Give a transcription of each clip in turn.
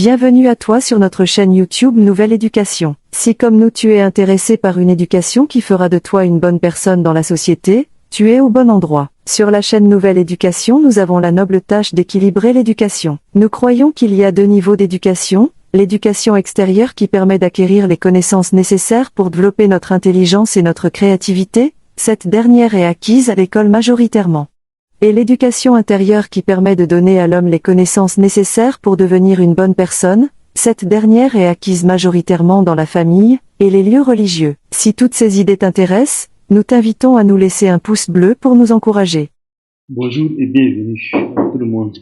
Bienvenue à toi sur notre chaîne YouTube Nouvelle Éducation. Si comme nous tu es intéressé par une éducation qui fera de toi une bonne personne dans la société, tu es au bon endroit. Sur la chaîne Nouvelle Éducation, nous avons la noble tâche d'équilibrer l'éducation. Nous croyons qu'il y a deux niveaux d'éducation, l'éducation extérieure qui permet d'acquérir les connaissances nécessaires pour développer notre intelligence et notre créativité, cette dernière est acquise à l'école majoritairement. Et l'éducation intérieure qui permet de donner à l'homme les connaissances nécessaires pour devenir une bonne personne, cette dernière est acquise majoritairement dans la famille et les lieux religieux. Si toutes ces idées t'intéressent, nous t'invitons à nous laisser un pouce bleu pour nous encourager. Bonjour et bienvenue à tout le monde.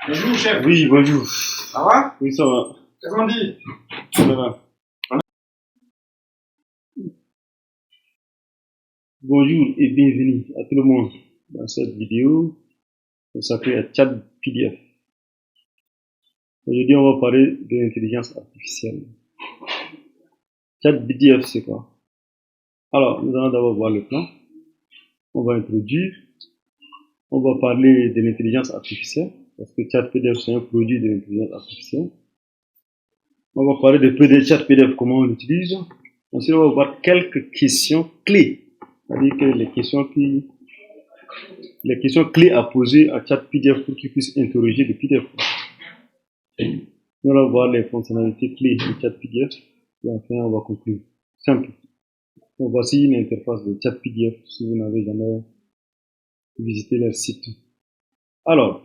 Bonjour, chef. Oui, bonjour. Ça va? Oui, ça va. Qu'est-ce qu'on dit? Ça va. Bonjour et bienvenue à tout le monde dans cette vidéo consacrée à ChatPDF. Aujourd'hui, on va parler de l'intelligence artificielle. ChatPDF, c'est quoi? Alors, nous allons d'abord voir le plan. On va introduire. On va parler de l'intelligence artificielle, parce que ChatPDF, c'est un produit de l'intelligence artificielle. On va parler de ChatPDF, comment on l'utilise. Ensuite, on va voir quelques questions clés. C'est-à-dire que les questions clés à poser à ChatPDF pour qu'il puisse interroger le PDF. Nous allons voir les fonctionnalités clés de ChatPDF. Et enfin, on va conclure. Simple. Donc, voici une interface de ChatPDF si vous n'avez jamais visité leur site. Alors,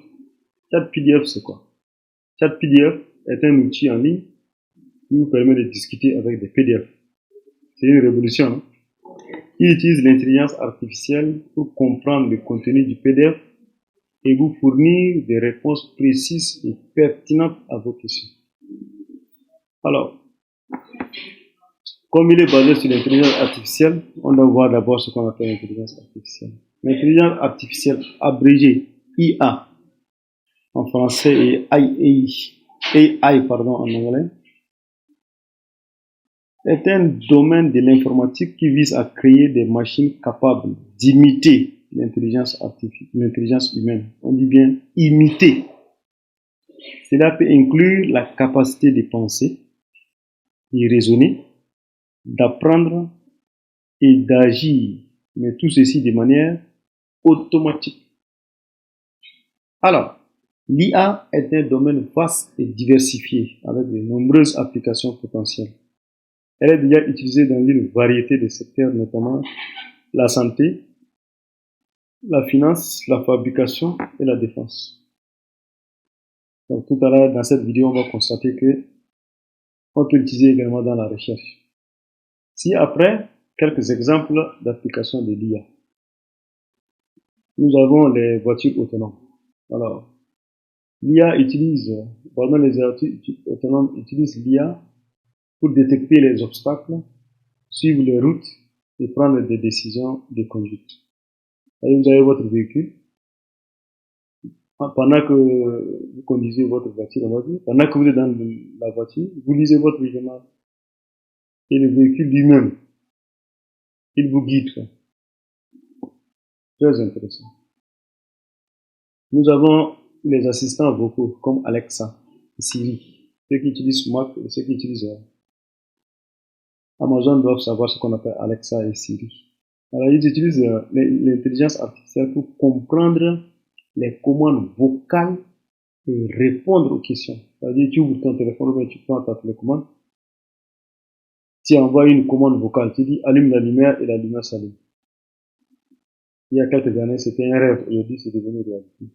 ChatPDF, c'est quoi? ChatPDF est un outil en ligne qui vous permet de discuter avec des PDF. C'est une révolution, hein? Il utilise l'intelligence artificielle pour comprendre le contenu du PDF et vous fournir des réponses précises et pertinentes à vos questions. Alors, comme il est basé sur l'intelligence artificielle, on doit voir d'abord ce qu'on appelle l'intelligence artificielle. L'intelligence artificielle abrégée IA en français et AI en anglais, est un domaine de l'informatique qui vise à créer des machines capables d'imiter l'intelligence humaine. On dit bien imiter. Cela peut inclure la capacité de penser, de raisonner, d'apprendre et d'agir, mais tout ceci de manière automatique. Alors, l'IA est un domaine vaste et diversifié avec de nombreuses applications potentielles. Elle est déjà utilisée dans une variété de secteurs, notamment la santé, la finance, la fabrication et la défense. Donc tout à l'heure, dans cette vidéo, on va constater que on peut l'utiliser également dans la recherche. Si après, quelques exemples d'application de l'IA. Nous avons les voitures autonomes. Alors, l'IA utilise, les voitures autonomes utilisent l'IA pour détecter les obstacles, suivre les routes et prendre des décisions de conduite. Vous avez votre véhicule. Pendant que vous conduisez votre voiture, pendant que vous êtes dans la voiture, vous lisez votre journal. Et le véhicule lui-même, il vous guide. Très intéressant. Nous avons les assistants vocaux comme Alexa, Siri. Ceux qui utilisent Mac et ceux qui utilisent Amazon doivent savoir ce qu'on appelle Alexa et Siri. Alors, ils utilisent l'intelligence artificielle pour comprendre les commandes vocales et répondre aux questions. C'est-à-dire, tu ouvres ton téléphone, mais tu prends ta télécommande, tu envoies une commande vocale, tu dis allume la lumière et la lumière s'allume. Il y a quelques années, c'était un rêve, aujourd'hui c'est devenu réalité.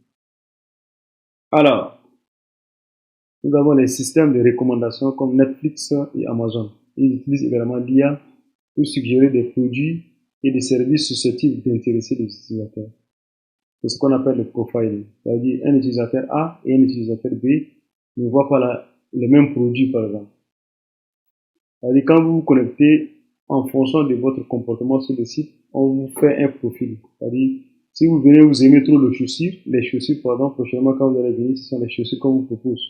Alors, nous avons les systèmes de recommandation comme Netflix et Amazon. Ils utilisent également l'IA pour suggérer des produits et des services susceptibles d'intéresser les utilisateurs. C'est ce qu'on appelle le profiling. C'est-à-dire un utilisateur A et un utilisateur B ne voient pas les mêmes produits, par exemple. C'est-à-dire quand vous vous connectez en fonction de votre comportement sur le site, on vous fait un profil. C'est-à-dire, si vous venez, vous aimez trop les chaussures, pardon, prochainement quand vous allez venir, ce sont les chaussures qu'on vous propose.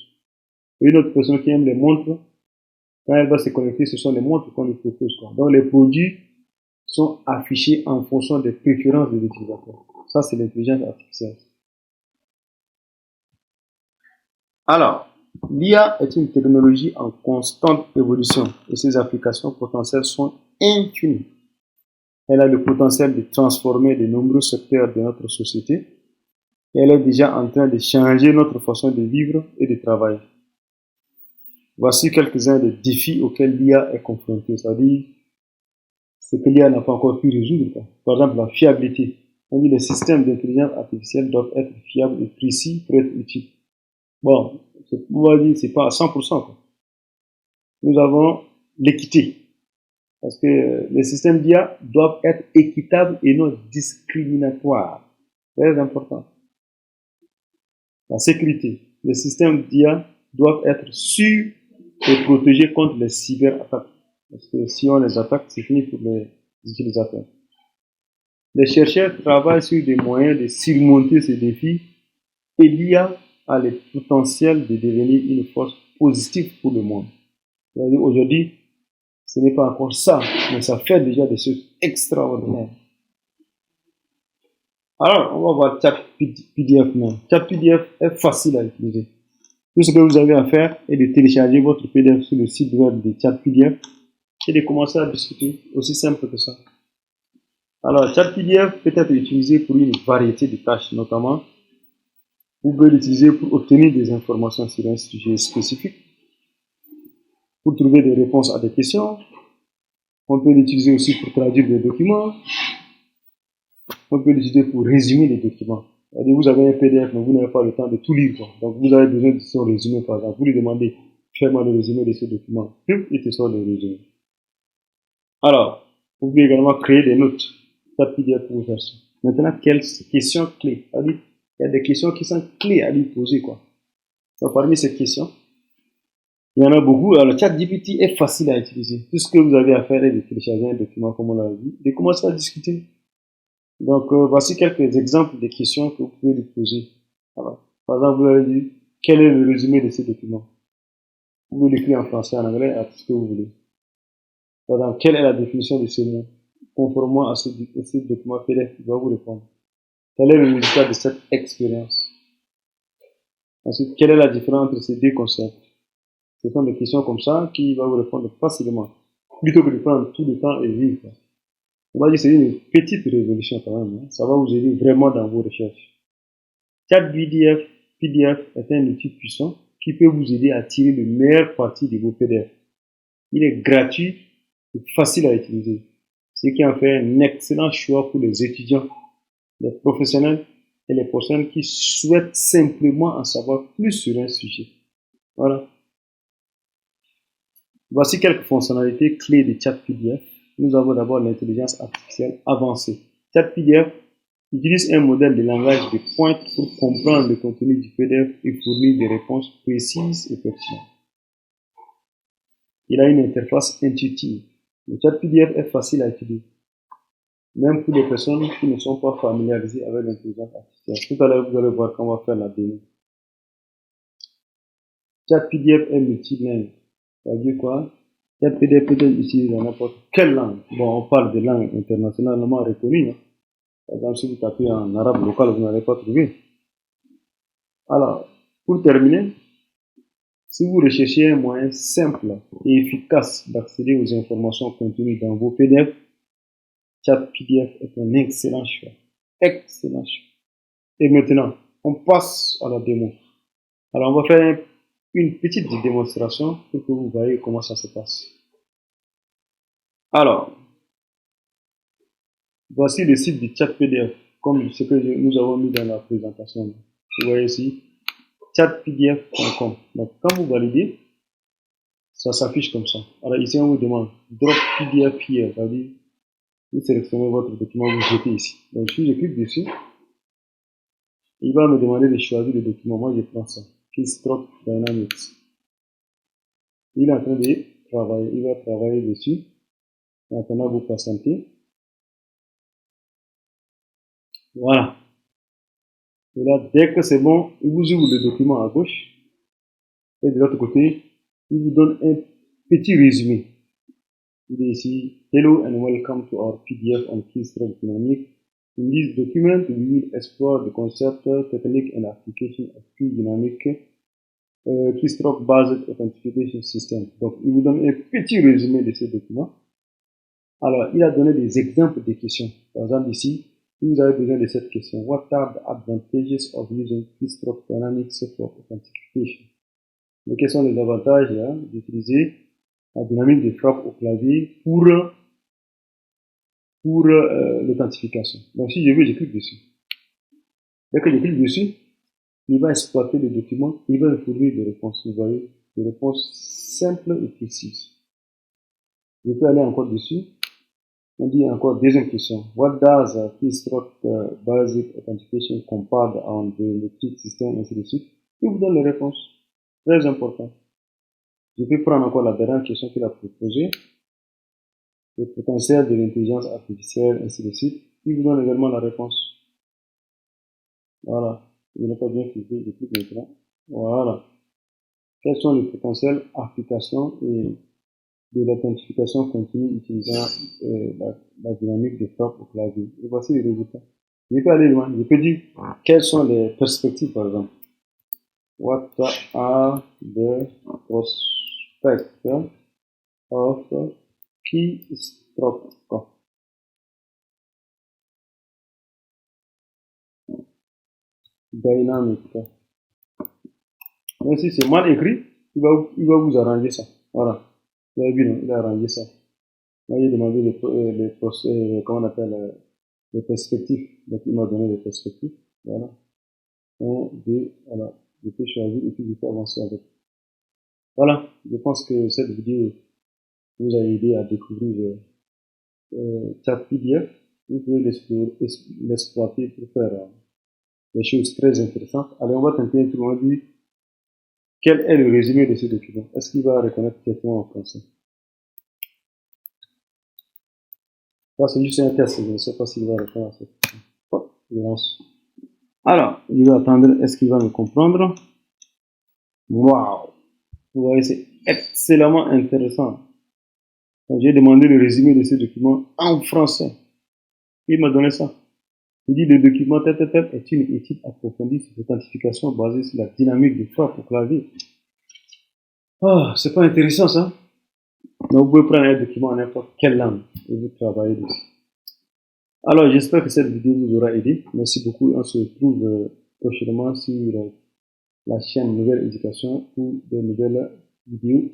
Et une autre personne qui aime les montres, quand elle va se connecter, ce sont les montres qu'on lui propose. Donc les produits sont affichés en fonction des préférences de l'utilisateur. Ça, c'est l'intelligence artificielle. Alors, l'IA est une technologie en constante évolution et ses applications potentielles sont infinies. Elle a le potentiel de transformer de nombreux secteurs de notre société et elle est déjà en train de changer notre façon de vivre et de travailler. Voici quelques-uns des défis auxquels l'IA est confrontée, c'est-à-dire ce que l'IA n'a pas encore pu résoudre. Par exemple, la fiabilité. On dit que les systèmes d'intelligence artificielle doivent être fiables et précis pour être utiles. Bon, on va dire que ce n'est pas à 100%, quoi. Nous avons l'équité. Parce que les systèmes d'IA doivent être équitables et non discriminatoires. Très important. La sécurité. Les systèmes d'IA doivent être sûrs et protégés contre les cyberattaques. Parce que si on les attaque, c'est fini pour les utilisateurs. Les chercheurs travaillent sur des moyens de surmonter ces défis et l'IA a le potentiel de devenir une force positive pour le monde. C'est-à-dire aujourd'hui, ce n'est pas encore ça, mais ça fait déjà des choses extraordinaires. Alors, on va voir ChatPDF maintenant. ChatPDF est facile à utiliser. Tout ce que vous avez à faire est de télécharger votre PDF sur le site web de ChatPDF et de commencer à discuter. Aussi simple que ça. Alors, ChatPDF peut être utilisé pour une variété de tâches, notamment, vous pouvez l'utiliser pour obtenir des informations sur un sujet spécifique, pour trouver des réponses à des questions. On peut l'utiliser aussi pour traduire des documents. On peut l'utiliser pour résumer les documents. C'est-à-dire, vous avez un PDF, mais vous n'avez pas le temps de tout lire, quoi. Donc, vous avez besoin de son résumé, par exemple. Vous lui demandez, fais-moi le résumé de ce document. Il te sort le résumé. Alors, vous pouvez également créer des notes. ChatPDF pour vous faire ça. Maintenant, quelles questions clés? C'est-à-dire, il y a des questions qui sont clés à lui poser, quoi. Donc, parmi ces questions, il y en a beaucoup. Alors, le ChatGPT est facile à utiliser. Tout ce que vous avez à faire est de télécharger un document, comme on l'a vu, et commencer à discuter. Donc, voici quelques exemples de questions que vous pouvez lui poser. Alors, par exemple, vous allez dire, quel est le résumé de ce document? Vous pouvez l'écrire en français, en anglais, à tout ce que vous voulez. Par exemple, quelle est la définition de ce mot? Conformément à ce document PDF, il va vous répondre. Quel est le résultat de cette expérience? Ensuite, quelle est la différence entre ces deux concepts? Ce sont des questions comme ça qui va vous répondre facilement, plutôt que de prendre tout le temps et vivre. On va dire que c'est une petite révolution quand même, hein. Ça va vous aider vraiment dans vos recherches. ChatPDF est un outil puissant qui peut vous aider à tirer le meilleur parti de vos PDF. Il est gratuit et facile à utiliser, ce qui en fait un excellent choix pour les étudiants, les professionnels et les personnes qui souhaitent simplement en savoir plus sur un sujet. Voilà. Voici quelques fonctionnalités clés de ChatPDF. Nous avons d'abord l'intelligence artificielle avancée. ChatPDF utilise un modèle de langage de pointe pour comprendre le contenu du PDF et fournir des réponses précises et pertinentes. Il a une interface intuitive. Le ChatPDF est facile à utiliser, même pour les personnes qui ne sont pas familiarisées avec l'intelligence artificielle. Tout à l'heure, vous allez voir comment faire la démo. ChatPDF est multilingue. Ça veut dire quoi? ChatPDF peut être utilisé dans n'importe quelle langue. Bon, on parle de langues internationalement reconnues, hein. Par exemple, si vous tapez en arabe local, vous n'allez pas trouver. Alors, pour terminer, si vous recherchez un moyen simple et efficace d'accéder aux informations contenues dans vos PDF, ChatPDF est un excellent choix. Excellent choix. Et maintenant, on passe à la démo. Alors, on va faire une petite démonstration pour que vous voyez comment ça se passe. Alors, voici le site de ChatPDF, comme ce que nous avons mis dans la présentation. Vous voyez ici, chatpdf.com. Donc, quand vous validez, ça s'affiche comme ça. Alors, ici, on vous demande Drop PDF here, c'est-à-dire, vous sélectionnez votre document, vous jetez ici. Donc, si je clique dessus, il va me demander de choisir le document. Moi, je prends ça. Keystroke Dynamics. Il est en train de travailler. Il va travailler dessus. Maintenant, vous patientez. Voilà. Et là, dès que c'est bon, il vous ouvre le document à gauche. Et de l'autre côté, il vous donne un petit résumé. Il est ici, Hello and welcome to our PDF on Keystroke Dynamics. In this document, we will explore the concept, technique and application of Keystroke Dynamics Keystroke Based Authentication System. Donc, il vous donne un petit résumé de ce document. Alors, il a donné des exemples de questions. Par exemple, ici, si vous avez besoin de cette question, what are the advantages of using Keystroke Dynamics for Authentication? Mais quels sont les avantages d'utiliser la dynamique de frappe au clavier pour l'authentification? Donc, si je veux, je clique dessus. Dès que je clique dessus, il va exploiter le document, il va me fournir des réponses. Vous voyez, des réponses simples et précises. Je peux aller encore dessus. On dit encore deuxième question. What does Keystroke Basic Authentication compare on the metric system, ainsi de suite. Il vous donne les réponses. Très important. Je peux prendre encore la dernière question qu'il a proposée. Le potentiel de l'intelligence artificielle, ainsi de suite. Il vous donne également la réponse. Voilà. Il n'est pas bien cliqué, je clique maintenant. Voilà. Quels sont les potentielles applications et de l'authentification continue utilisant la dynamique de frappe au clavier. Et voici les résultats. Je peux aller loin. Je peux dire quelles sont les perspectives, par exemple. What are the prospects of Keystroke? Dynamique. Même si c'est mal écrit, il va vous arranger ça. Voilà. Vous avez vu, non? Il a arrangé ça. Là, il a demandé comment on appelle, les perspectives. Donc, il m'a donné les perspectives. Voilà. 1, 2, voilà. Je peux choisir et puis je peux avancer avec. Voilà. Je pense que cette vidéo vous a aidé à découvrir Chat PDF. Vous pouvez l'exploiter pour faire des choses très intéressantes. Allez, on va tenter un tour. On dit quel est le résumé de ce document. Est-ce qu'il va reconnaître directement en français? Là, c'est juste un test. Je ne sais pas s'il va répondre à cette question. Oh, je lance. Alors, il va attendre. Est-ce qu'il va me comprendre? Waouh! Vous voyez, c'est excellemment intéressant. J'ai demandé le résumé de ce document en français. Il m'a donné ça. Il dit le document tel est une étude approfondie sur l'authentification basée sur la dynamique de frappe au clavier. Oh, c'est pas intéressant ça? Donc, vous pouvez prendre un document en n'importe quelle langue et vous travaillez dessus. Alors, j'espère que cette vidéo vous aura aidé. Merci beaucoup. On se retrouve prochainement sur la chaîne Nouvelle Éducation pour de nouvelles vidéos